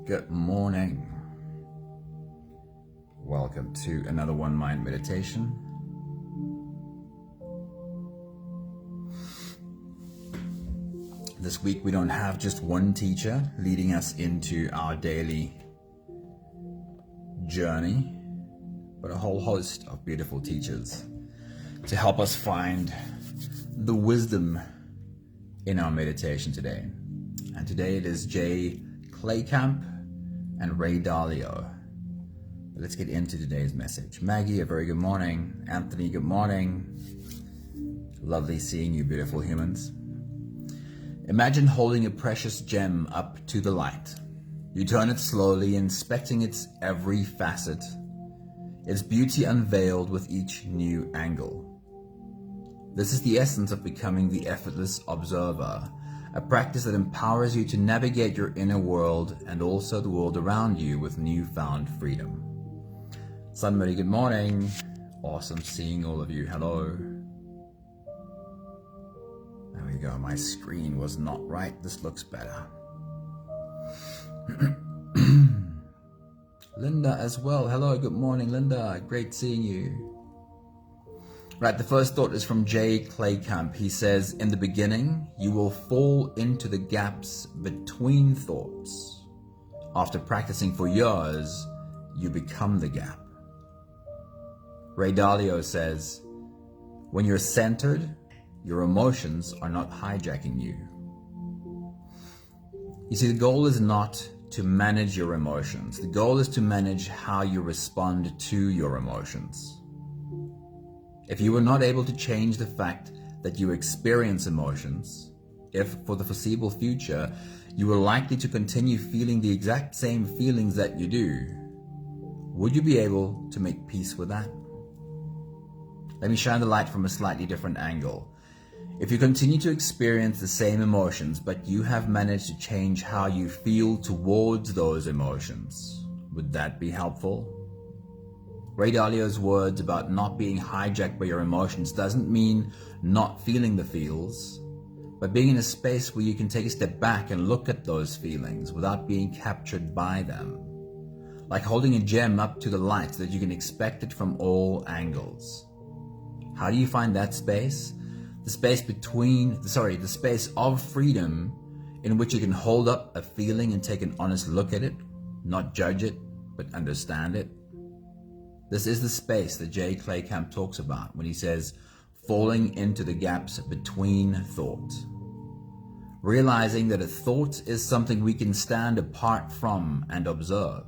Good morning. Welcome to another One Mind meditation. This week we don't have just one teacher leading us into our daily journey, but a whole host of beautiful teachers to help us find the wisdom in our meditation today. And today it is Jay Claycamp and Ray Dalio. Let's get into today's message. Maggie, a very good morning. Anthony, good morning. Lovely seeing you, beautiful humans. Imagine holding a precious gem up to the light. You turn it slowly, inspecting its every facet, its beauty unveiled with each new angle. This is the essence of becoming the effortless observer, a practice that empowers you to navigate your inner world and also the world around you with newfound freedom. Sunbury, good morning. Awesome seeing all of you. Hello. There we go. My screen was not right. This looks better. Linda as well. Hello, good morning, Linda. Great seeing you. Right, the first thought is from Jay Claycamp. He says, in the beginning, you will fall into the gaps between thoughts. After practicing for years, you become the gap. Ray Dalio says, when you're centered, your emotions are not hijacking you. You see, the goal is not to manage your emotions. The goal is to manage how you respond to your emotions. If you were not able to change the fact that you experience emotions, if for the foreseeable future you were likely to continue feeling the exact same feelings that you do, would you be able to make peace with that? Let me shine the light from a slightly different angle. If you continue to experience the same emotions, but you have managed to change how you feel towards those emotions, would that be helpful? Ray Dalio's words about not being hijacked by your emotions doesn't mean not feeling the feels, but being in a space where you can take a step back and look at those feelings without being captured by them. Like holding a gem up to the light so that you can inspect it from all angles. How do you find that space? The space of freedom in which you can hold up a feeling and take an honest look at it, not judge it, but understand it. This is the space that Jay Claycamp talks about when he says, falling into the gaps between thought. Realizing that a thought is something we can stand apart from and observe.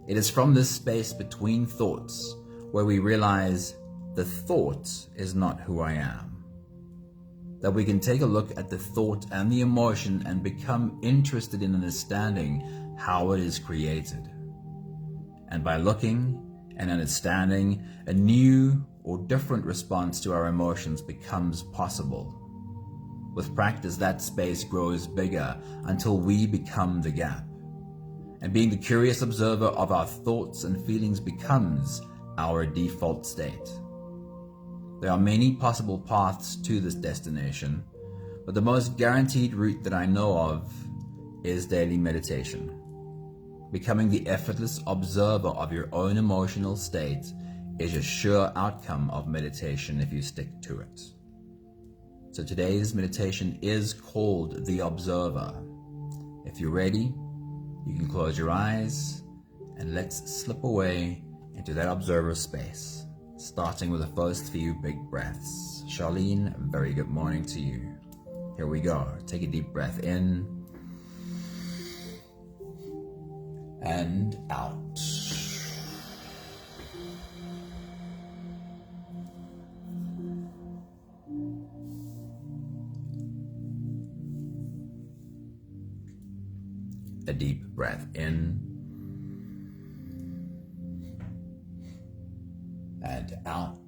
It is from this space between thoughts where we realize the thought is not who I am. That we can take a look at the thought and the emotion and become interested in understanding how it is created. And by looking and understanding, a new or different response to our emotions becomes possible. With practice, that space grows bigger until we become the gap. And being the curious observer of our thoughts and feelings becomes our default state. There are many possible paths to this destination, but the most guaranteed route that I know of is daily meditation. Becoming the effortless observer of your own emotional state is a sure outcome of meditation if you stick to it. So today's meditation is called The Observer. If you're ready, you can close your eyes and let's slip away into that observer space, starting with the first few big breaths. Charlene, very good morning to you. Here we go. Take a deep breath in and out. A deep breath in and out.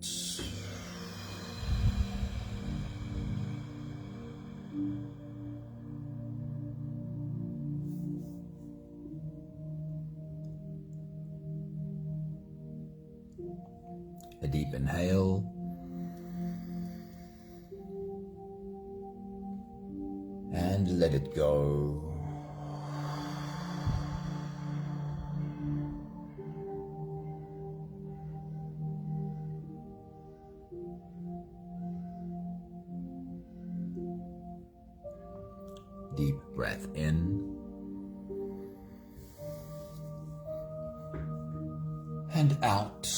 A deep inhale and let it go. deep breath in. And out.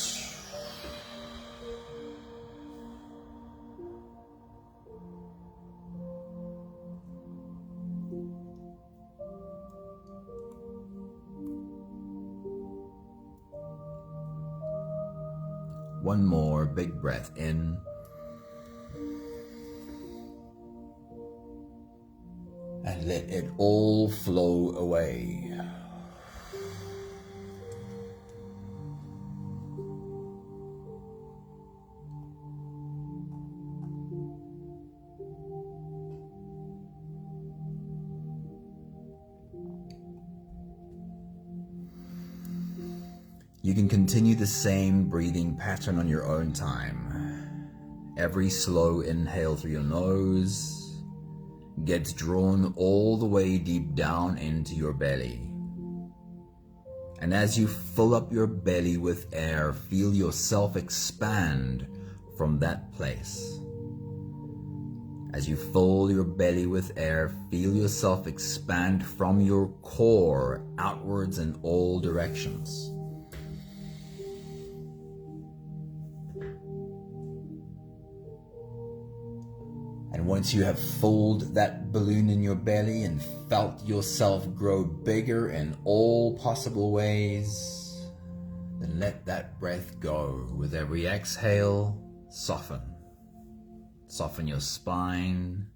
One more big breath in. And let it all flow away. You can continue the same breathing pattern on your own time. Every slow inhale through your nose gets drawn all the way deep down into your belly. And as you fill up your belly with air, feel yourself expand from that place. As you fill your belly with air, feel yourself expand from your core outwards in all directions. And once you have filled that balloon in your belly and felt yourself grow bigger in all possible ways, then let that breath go. With every exhale, soften. Soften your spine,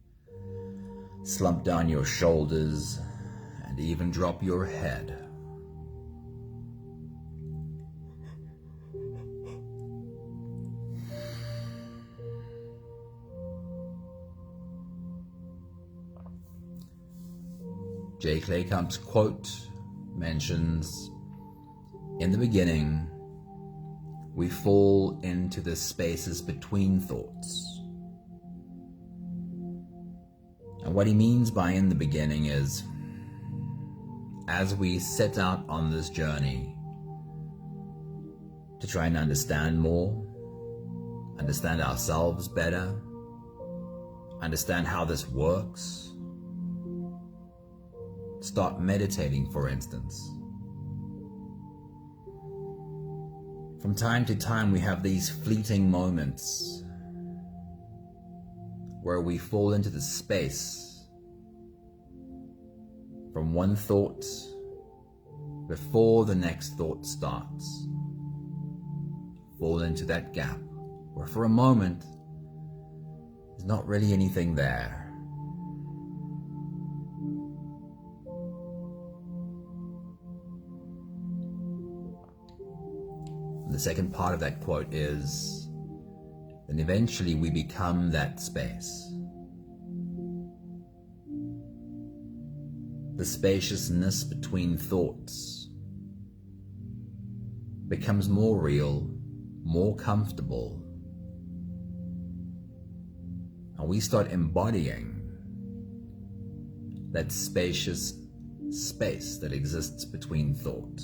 slump down your shoulders, and even drop your head. J. Claycamp's quote mentions, "In the beginning, we fall into the spaces between thoughts." And what he means by in the beginning is, as we set out on this journey to try and understand more, understand ourselves better, understand how this works, start meditating, for instance. From time to time, we have these fleeting moments where we fall into the space from one thought before the next thought starts. Fall into that gap where for a moment there's not really anything there. The second part of that quote is, then eventually we become that space. The spaciousness between thoughts becomes more real, more comfortable, and we start embodying that spacious space that exists between thought.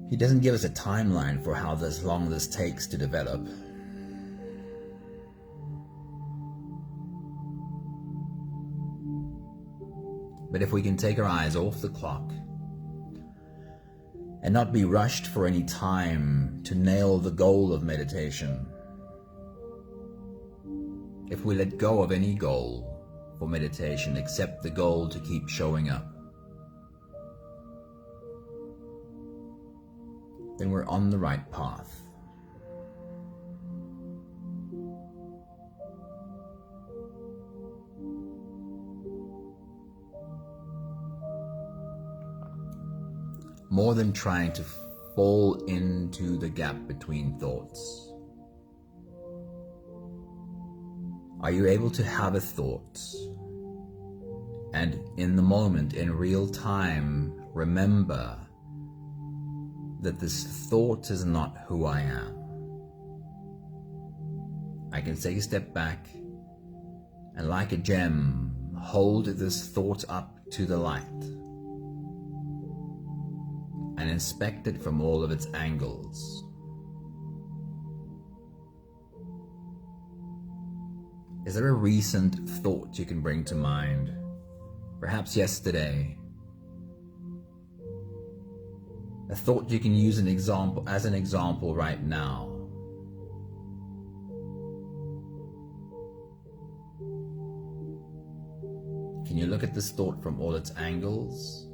He doesn't give us a timeline for how long this takes to develop. But if we can take our eyes off the clock and not be rushed for any time to nail the goal of meditation, if we let go of any goal for meditation except the goal to keep showing up, then we're on the right path. More than trying to fall into the gap between thoughts, are you able to have a thought and in the moment, in real time, remember that this thought is not who I am? I can take a step back and, like a gem, hold this thought up to the light and inspect it from all of its angles. Is there a recent thought you can bring to mind? Perhaps yesterday. A thought you can use as an example right now. Can you look at this thought from all its angles?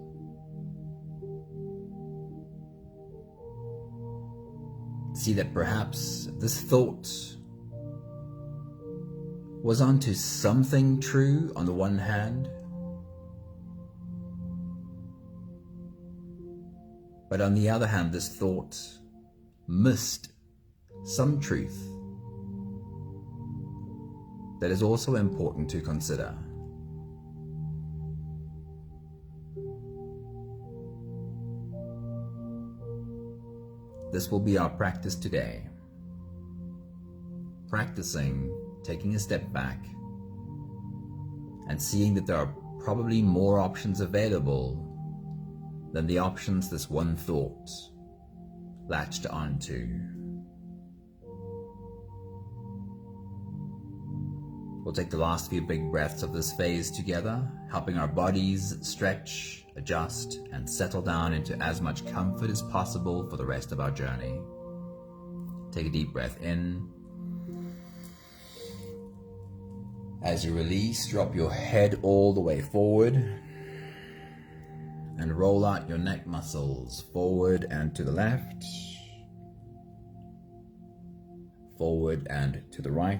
See that perhaps this thought was onto something true on the one hand, but on the other hand, this thought missed some truth that is also important to consider. This will be our practice today. Practicing taking a step back and seeing that there are probably more options available than the options this one thought latched onto. We'll take the last few big breaths of this phase together, helping our bodies stretch, adjust, and settle down into as much comfort as possible for the rest of our journey. Take a deep breath in. As you release, drop your head all the way forward and roll out your neck muscles forward and to the left, forward and to the right.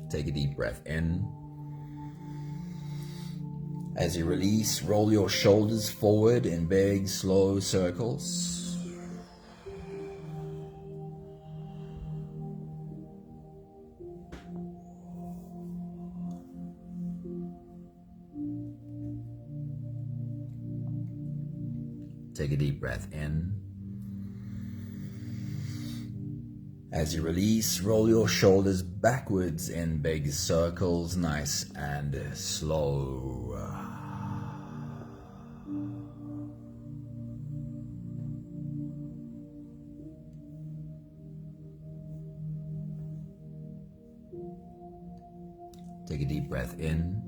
Take a deep breath in. As you release, roll your shoulders forward in big, slow circles. Take a deep breath in. As you release, roll your shoulders backwards in big circles, nice and slow. Take a deep breath in.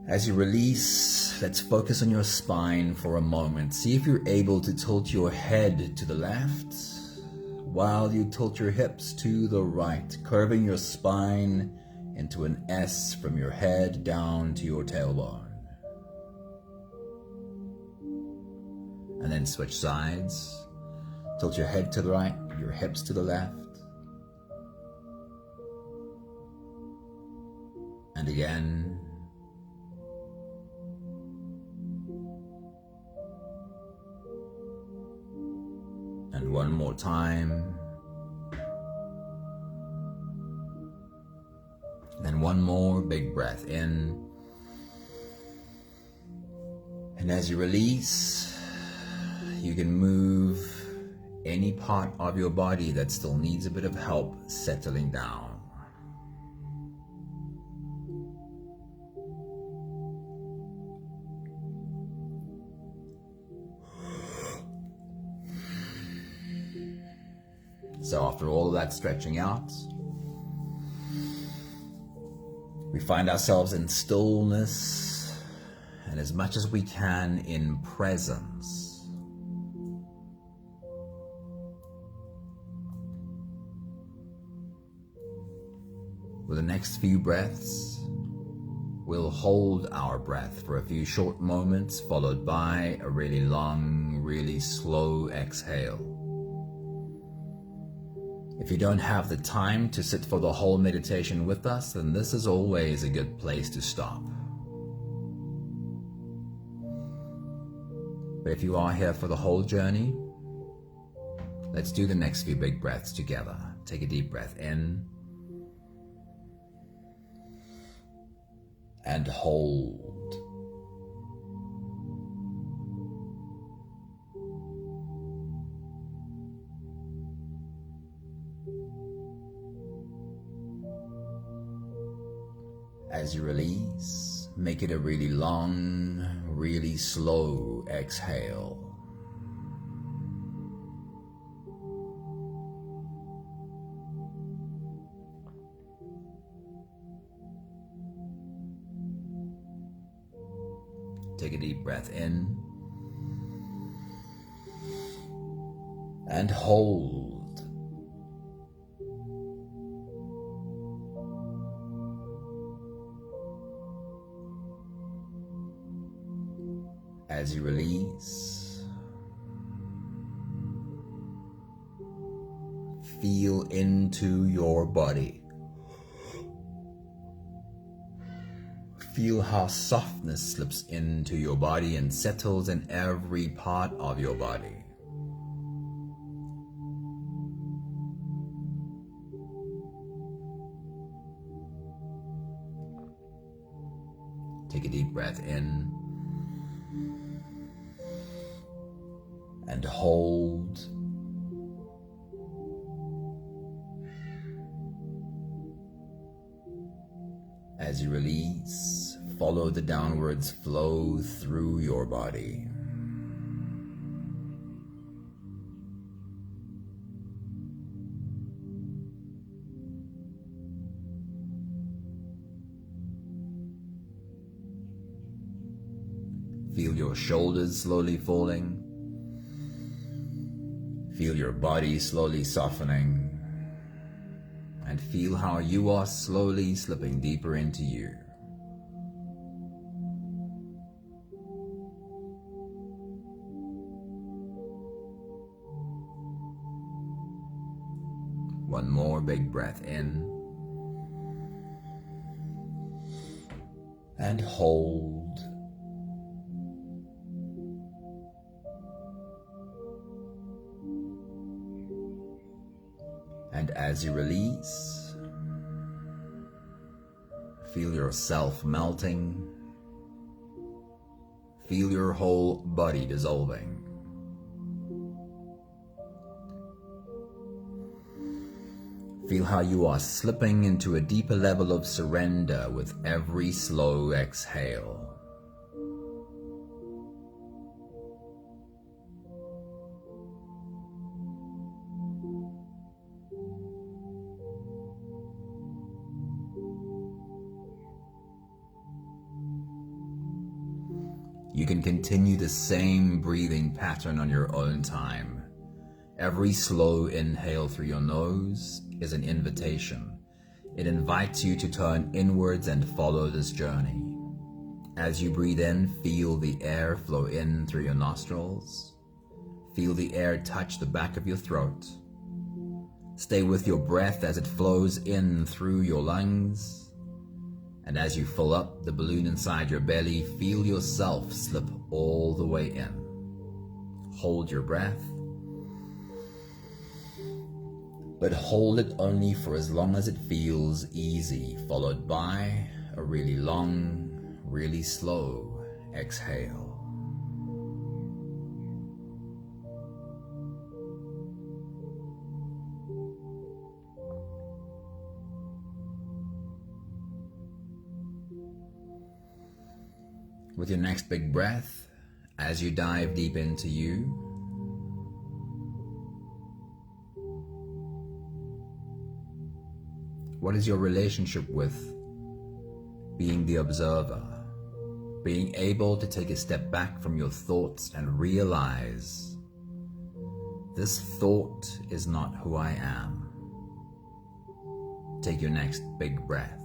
As you release, let's focus on your spine for a moment. See if you're able to tilt your head to the left while you tilt your hips to the right, curving your spine into an S from your head down to your tailbone. And then switch sides. Tilt your head to the right, your hips to the left. And again. And one more time. Then one more big breath in. And as you release, you can move any part of your body that still needs a bit of help settling down. So after all of that stretching out, we find ourselves in stillness and as much as we can in presence. With the next few breaths, we'll hold our breath for a few short moments, followed by a really long, really slow exhale. If you don't have the time to sit for the whole meditation with us, then this is always a good place to stop. But if you are here for the whole journey, let's do the next few big breaths together. Take a deep breath in and hold. As you release, make it a really long, really slow exhale. Take a deep breath in and hold. As you release, feel into your body. Feel how softness slips into your body and settles in every part of your body. Take a deep breath in and hold. As you release, follow the downwards flow through your body. Feel your shoulders slowly falling. Feel your body slowly softening. And feel how you are slowly slipping deeper into you. One more big breath in. And hold. And as you release, feel yourself melting. Feel your whole body dissolving. Feel how you are slipping into a deeper level of surrender with every slow exhale. You can continue the same breathing pattern on your own time. Every slow inhale through your nose is an invitation. It invites you to turn inwards and follow this journey. As you breathe in, feel the air flow in through your nostrils. Feel the air touch the back of your throat. Stay with your breath as it flows in through your lungs. And as you fill up the balloon inside your belly, feel yourself slip all the way in. Hold your breath, but hold it only for as long as it feels easy, followed by a really long, really slow exhale. With your next big breath, as you dive deep into you, what is your relationship with being the observer? Being able to take a step back from your thoughts and realize this thought is not who I am. Take your next big breath.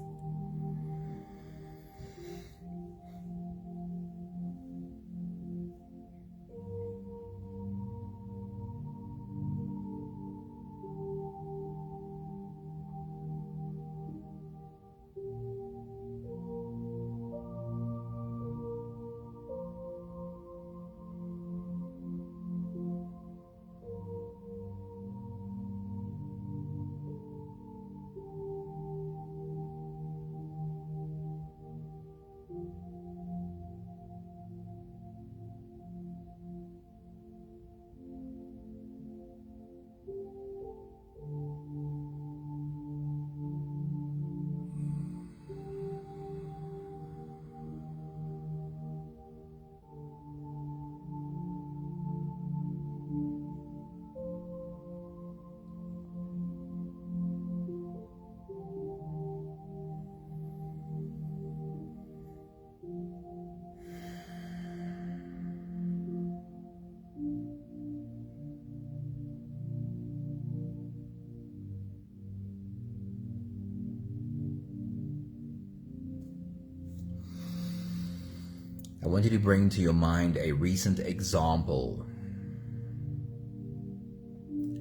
I want you to bring to your mind a recent example,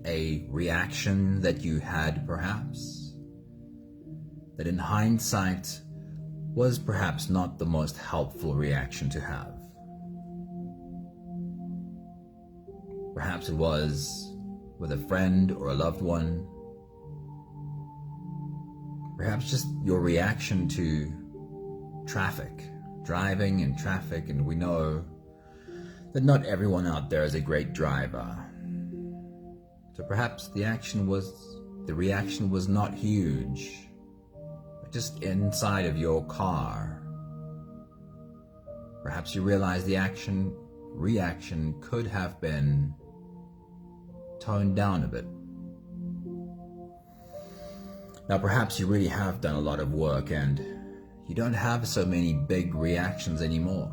a reaction that you had perhaps, that in hindsight was perhaps not the most helpful reaction to have. Perhaps it was with a friend or a loved one. Perhaps just your reaction to traffic, driving in traffic, and we know that not everyone out there is a great driver. So perhaps the reaction was not huge, but just inside of your car. Perhaps you realize the reaction could have been toned down a bit. Now perhaps you really have done a lot of work and you don't have so many big reactions anymore.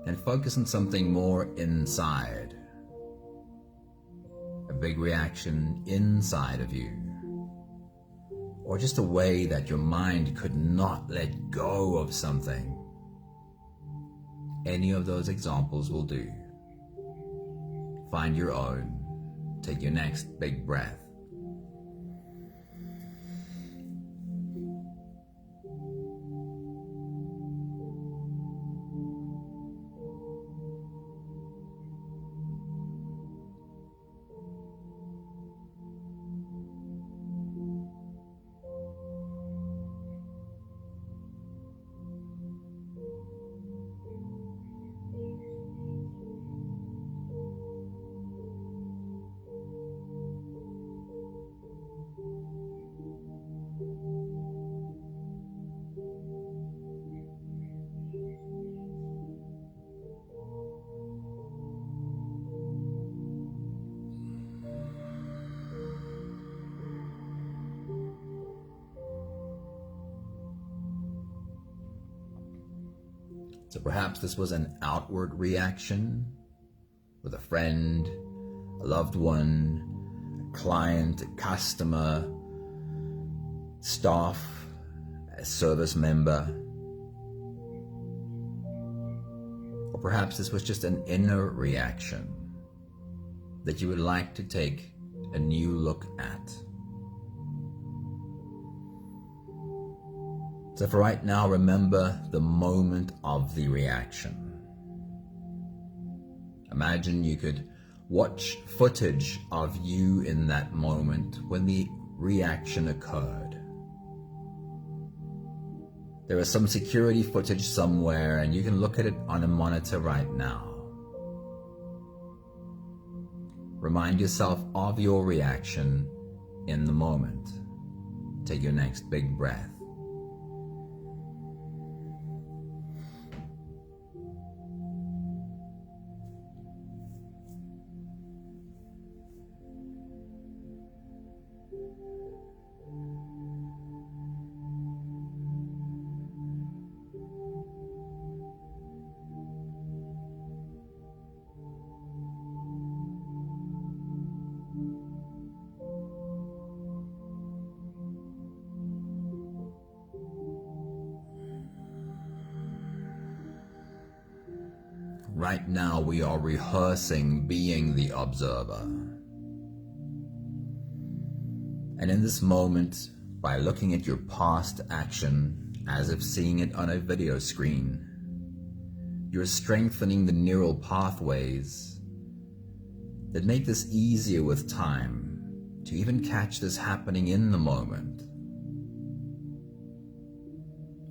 And focus on something more inside. A big reaction inside of you. Or just a way that your mind could not let go of something. Any of those examples will do. Find your own. Take your next big breath. So perhaps this was an outward reaction with a friend, a loved one, a client, a customer, staff, a service member. Or perhaps this was just an inner reaction that you would like to take a new look at. So for right now, remember the moment of the reaction. Imagine you could watch footage of you in that moment when the reaction occurred. There is some security footage somewhere and you can look at it on a monitor right now. Remind yourself of your reaction in the moment. Take your next big breath. Right now we are rehearsing being the observer. And in this moment, by looking at your past action as if seeing it on a video screen, you're strengthening the neural pathways that make this easier with time to even catch this happening in the moment.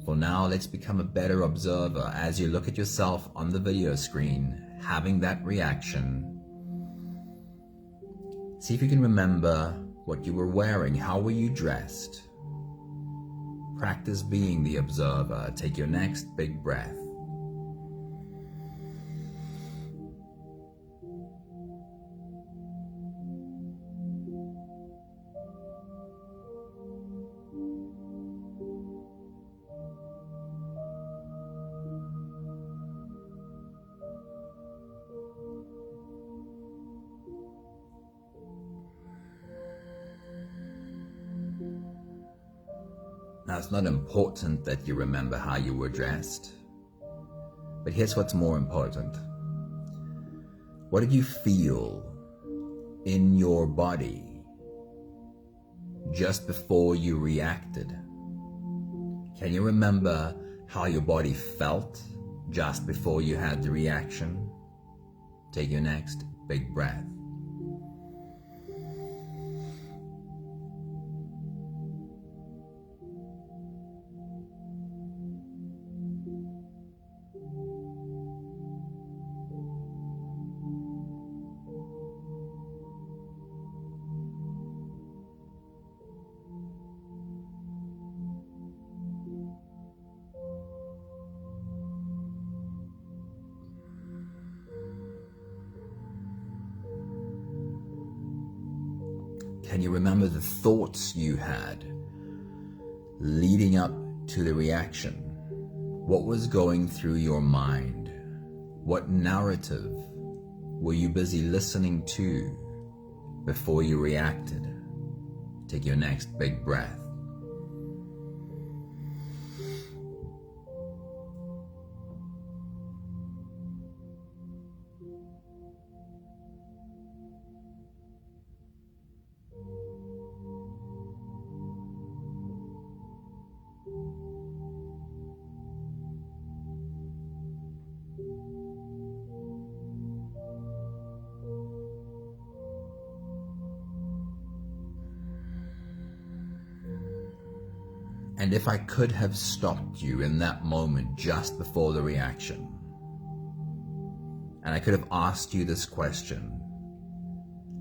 For now, let's become a better observer as you look at yourself on the video screen, having that reaction. See if you can remember what you were wearing, how were you dressed. Practice being the observer. Take your next big breath. Now, it's not important that you remember how you were dressed. But here's what's more important. What did you feel in your body just before you reacted? Can you remember how your body felt just before you had the reaction? Take your next big breath. Can you remember the thoughts you had leading up to the reaction? What was going through your mind? What narrative were you busy listening to before you reacted? Take your next big breath. And if I could have stopped you in that moment just before the reaction, and I could have asked you this question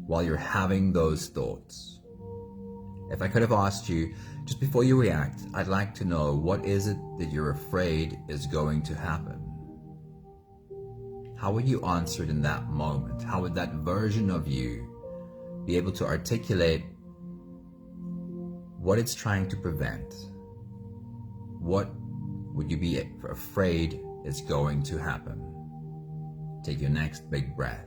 while you're having those thoughts, if I could have asked you just before you react, I'd like to know, what is it that you're afraid is going to happen? How would you answer it in that moment? How would that version of you be able to articulate what it's trying to prevent? What would you be afraid is going to happen? Take your next big breath.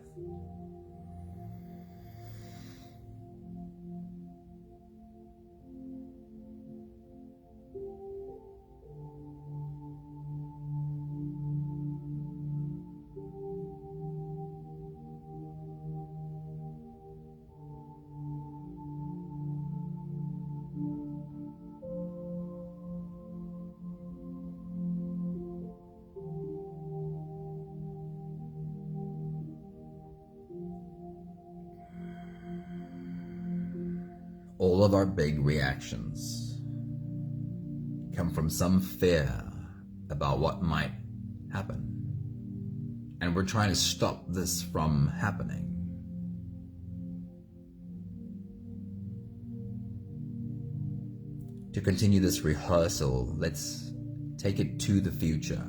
All of our big reactions come from some fear about what might happen. And we're trying to stop this from happening. To continue this rehearsal, let's take it to the future.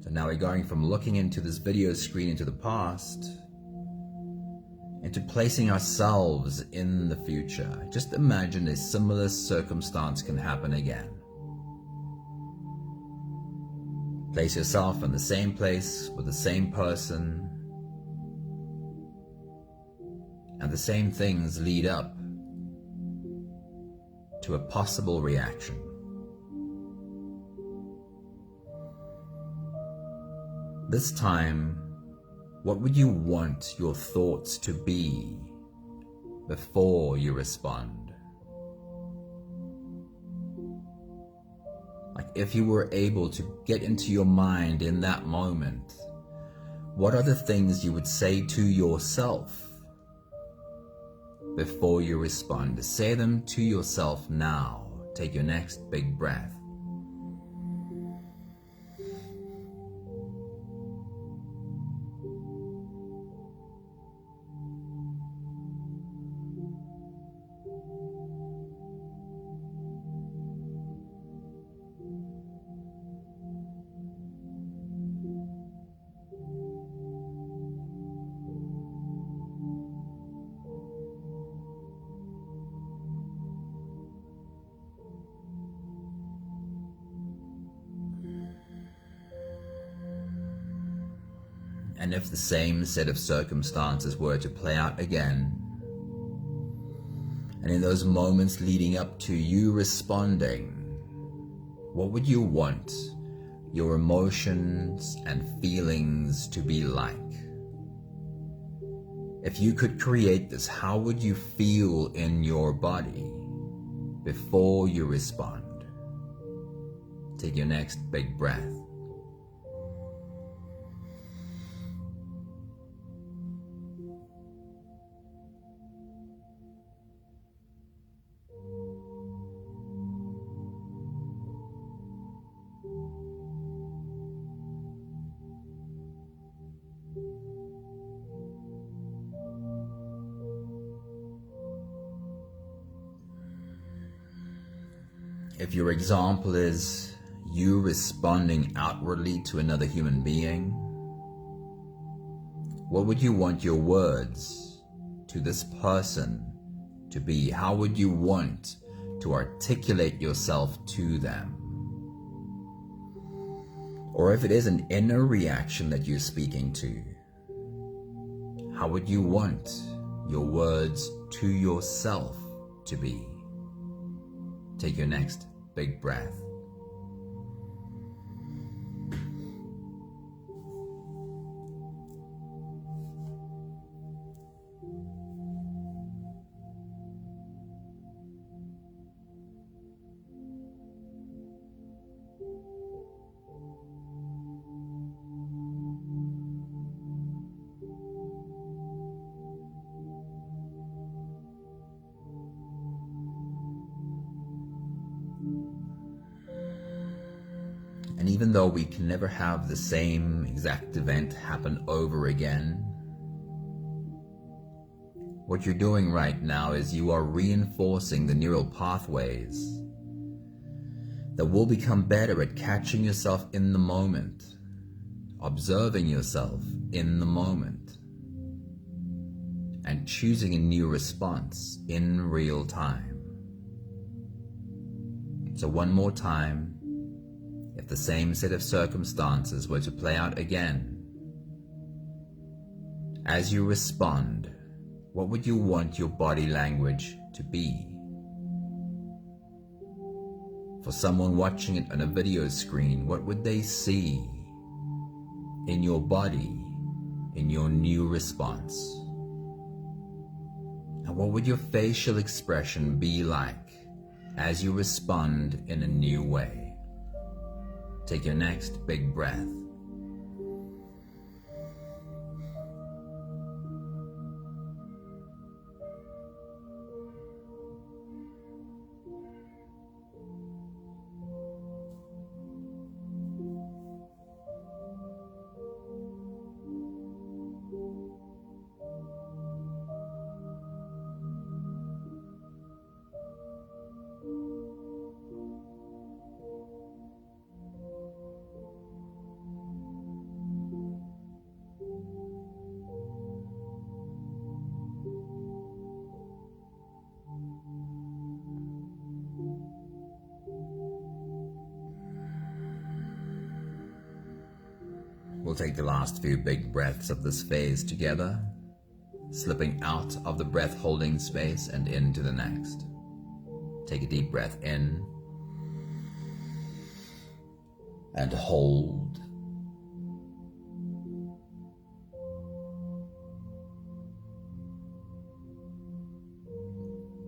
So now we're going from looking into this video screen into the past, into placing ourselves in the future. Just imagine a similar circumstance can happen again. Place yourself in the same place with the same person, and the same things lead up to a possible reaction. This time, what would you want your thoughts to be before you respond? Like, if you were able to get into your mind in that moment, what are the things you would say to yourself before you respond? Say them to yourself now. Take your next big breath. And if the same set of circumstances were to play out again, and in those moments leading up to you responding, what would you want your emotions and feelings to be like? If you could create this, how would you feel in your body before you respond? Take your next big breath. If your example is you responding outwardly to another human being, what would you want your words to this person to be? How would you want to articulate yourself to them? Or if it is an inner reaction that you're speaking to, how would you want your words to yourself to be? Take your next big breath. And even though we can never have the same exact event happen over again, what you're doing right now is you are reinforcing the neural pathways that will become better at catching yourself in the moment, observing yourself in the moment, and choosing a new response in real time. So one more time, if the same set of circumstances were to play out again, as you respond, what would you want your body language to be? For someone watching it on a video screen, what would they see in your body, in your new response? And what would your facial expression be like as you respond in a new way? Take your next big breath. We'll take the last few big breaths of this phase together, slipping out of the breath holding space and into the next. Take a deep breath in and hold.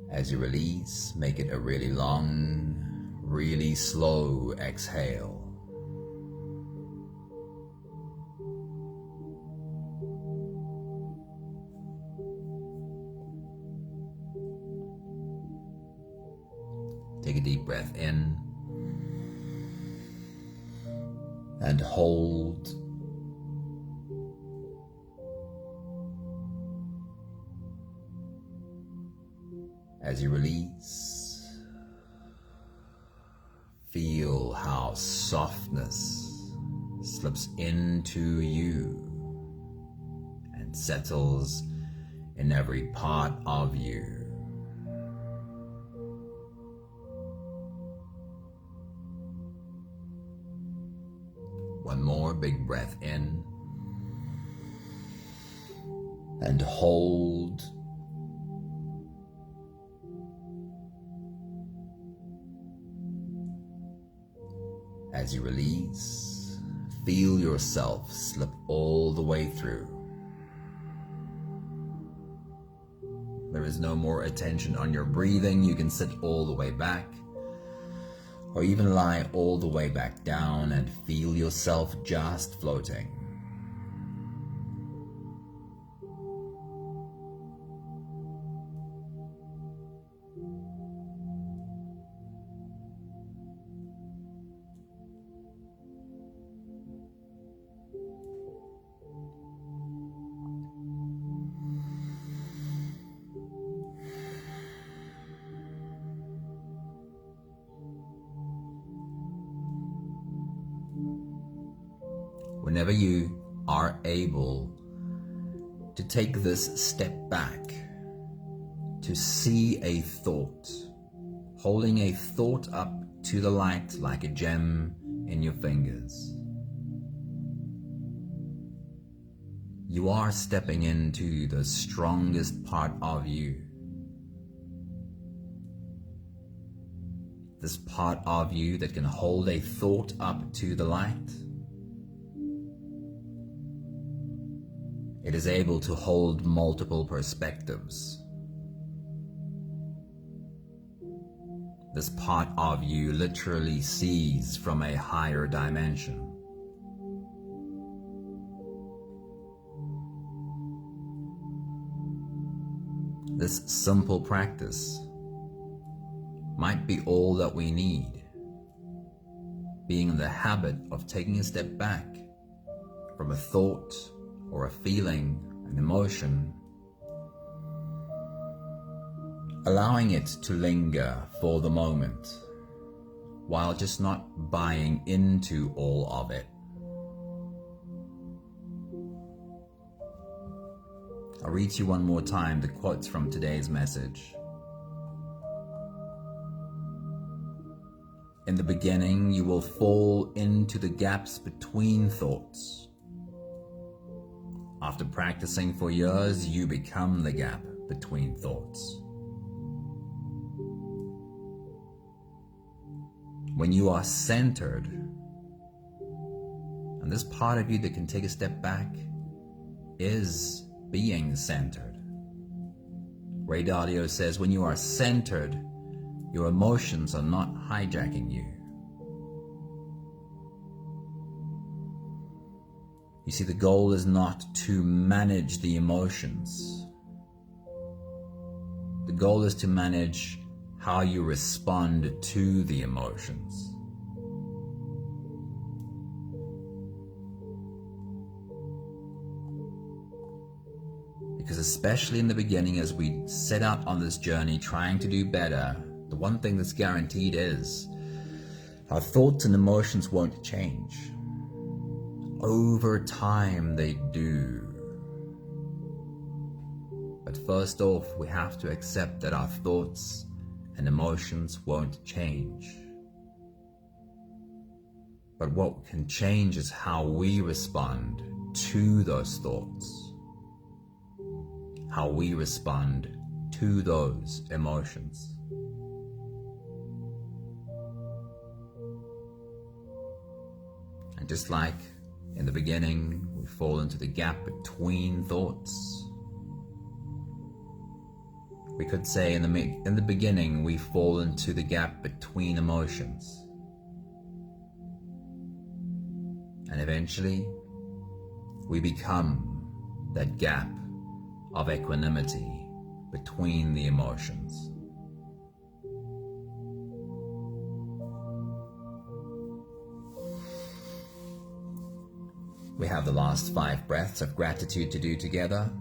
As you release, make it a really long, really slow exhale. Take a deep breath in and hold. As you release, feel how softness slips into you and settles in every part of you. One more big breath in and hold. As you release, feel yourself slip all the way through. There is no more attention on your breathing. You can sit all the way back, or even lie all the way back down and feel yourself just floating. Whenever you are able to take this step back, to see a thought, holding a thought up to the light like a gem in your fingers, you are stepping into the strongest part of you. This part of you that can hold a thought up to the light. It is able to hold multiple perspectives. This part of you literally sees from a higher dimension. This simple practice might be all that we need. Being in the habit of taking a step back from a thought or a feeling, an emotion, allowing it to linger for the moment, while just not buying into all of it. I'll read to you one more time the quotes from today's message. In the beginning, you will fall into the gaps between thoughts. After practicing for years, you become the gap between thoughts. When you are centered, and this part of you that can take a step back is being centered. Ray Dalio says, when you are centered, your emotions are not hijacking you. You see, the goal is not to manage the emotions. The goal is to manage how you respond to the emotions. Because especially in the beginning, as we set out on this journey trying to do better, the one thing that's guaranteed is our thoughts and emotions won't change. Over time they do. But first off, we have to accept that our thoughts and emotions won't change. But what can change is how we respond to those thoughts, how we respond to those emotions. And just like in the beginning, we fall into the gap between thoughts. We could say in the beginning, we fall into the gap between emotions. And eventually, we become that gap of equanimity between the emotions. We have the last 5 breaths of gratitude to do together.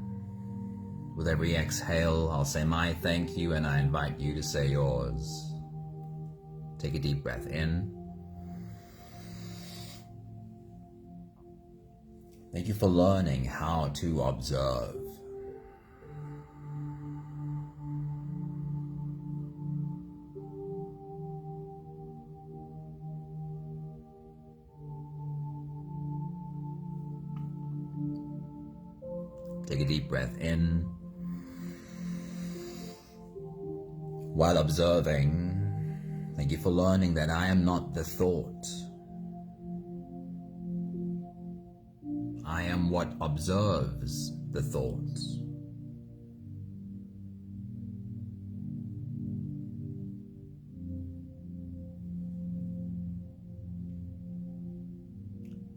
With every exhale, I'll say my thank you, and I invite you to say yours. Take a deep breath in. Thank you for learning how to observe. Take a deep breath in. While observing, thank you for learning that I am not the thought. what observes the thoughts.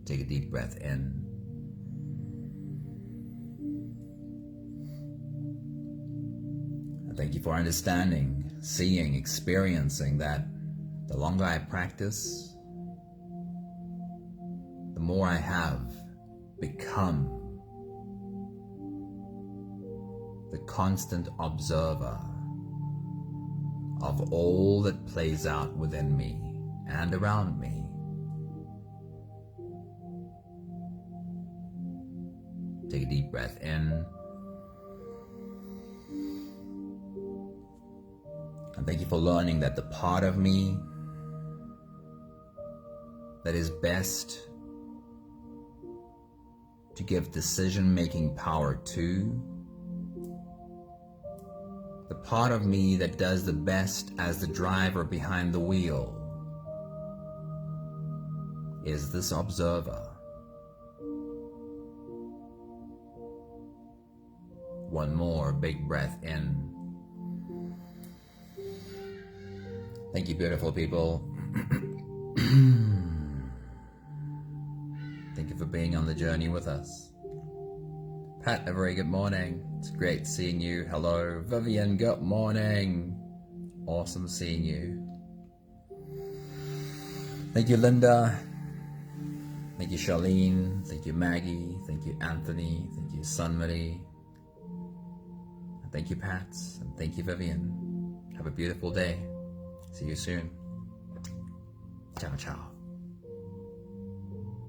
Take a deep breath in. And thank you for understanding, seeing, experiencing that the longer I practice, the more I have become the constant observer of all that plays out within me and around me. Take a deep breath in. And thank you for learning that the part of me that is best to give decision-making power to, the part of me that does the best as the driver behind the wheel, is this observer. One more big breath in. Thank you, beautiful people. Thank you for being on the journey with us. Pat, a very good morning. It's great seeing you. Hello. Vivian, good morning. Awesome seeing you. Thank you, Linda. Thank you, Charlene. Thank you, Maggie. Thank you, Anthony. Thank you, Sunmarie. Thank you, Pat. And thank you, Vivian. Have a beautiful day. See you soon. Ciao, ciao.